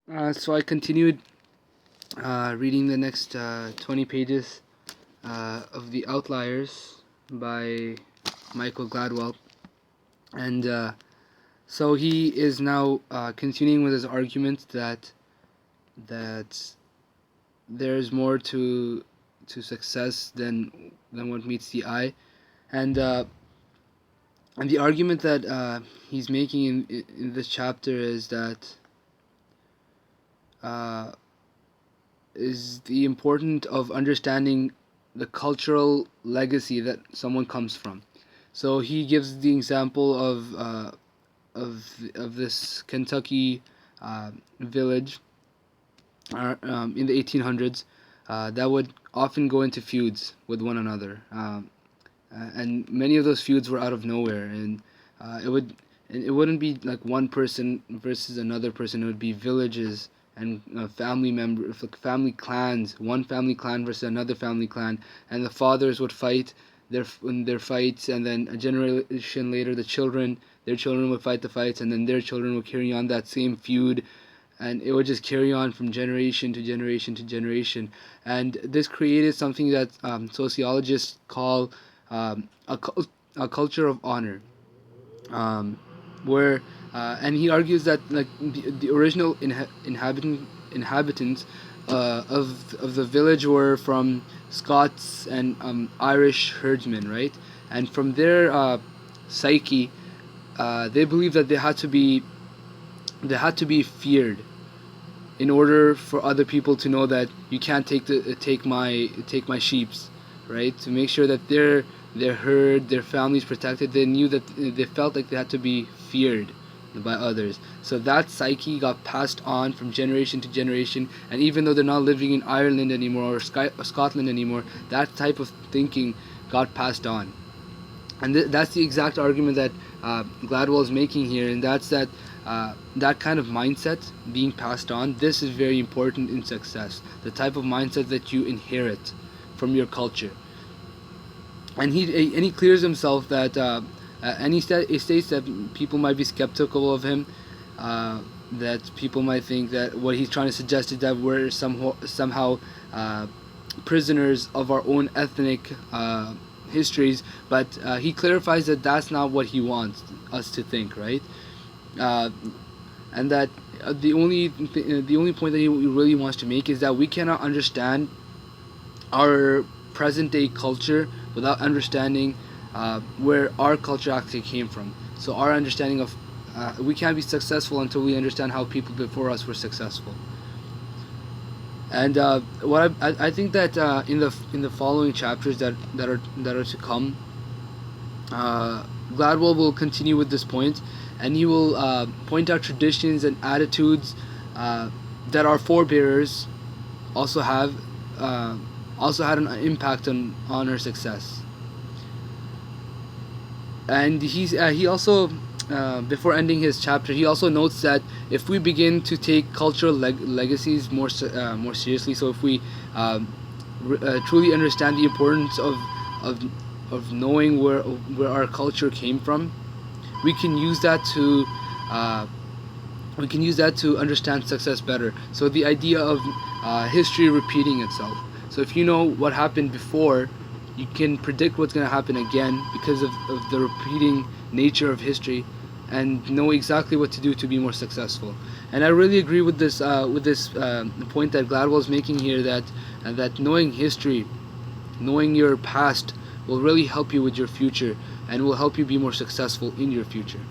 So I continued reading the next 20 pages of the Outliers by Michael Gladwell. And so he is now continuing with his argument that there's more to success than what meets the eye. And and the argument that he's making in this chapter is that uh, is the importance of understanding the cultural legacy that someone comes from. So he gives the example of this Kentucky village in the 1800s that would often go into feuds with one another, and many of those feuds were out of nowhere, and it would and it wouldn't be like one person versus another person. It would be villages and family members, like family clans, one family clan versus another family clan, and the fathers would fight their fights, and then a generation later, their children would fight the fights, and then their children would carry on that same feud, and it would just carry on from generation to generation to generation. And this created something that sociologists call a culture of honor, um, where and he argues that like the original inhabitants of the village were from Scots and Irish herdsmen, right? And from their psyche, they believed that they had to be feared in order for other people to know that you can't take my sheeps, right? To make sure that their herd, their families protected. They felt like they had to be feared by others. So that psyche got passed on from generation to generation, and even though they're not living in Ireland anymore or Scotland anymore, that type of thinking got passed on. And that's the exact argument that Gladwell is making here, and that's that kind of mindset being passed on. This is very important in success. The type of mindset that you inherit from your culture. And he clears himself that he states that people might be skeptical of him. That people might think that what he's trying to suggest is that we're somehow prisoners of our own ethnic histories, but he clarifies that that's not what he wants us to think, right? Uh, and that the only point that he really wants to make is that we cannot understand our present day culture without understanding where our culture actually came from. So our understanding of we can't be successful until we understand how people before us were successful. And what I think that in the following chapters that are to come, Gladwell will continue with this point, and he will point out traditions and attitudes that our forebears also have also had an impact on our success. And he also before ending his chapter, he also notes that if we begin to take cultural legacies more seriously, so if we truly understand the importance of knowing where our culture came from, we can use that to understand success better. So the idea of history repeating itself. So if you know what happened before, you can predict what's going to happen again because of the repeating nature of history, and know exactly what to do to be more successful. And I really agree with this point that Gladwell is making here, that knowing history, knowing your past, will really help you with your future and will help you be more successful in your future.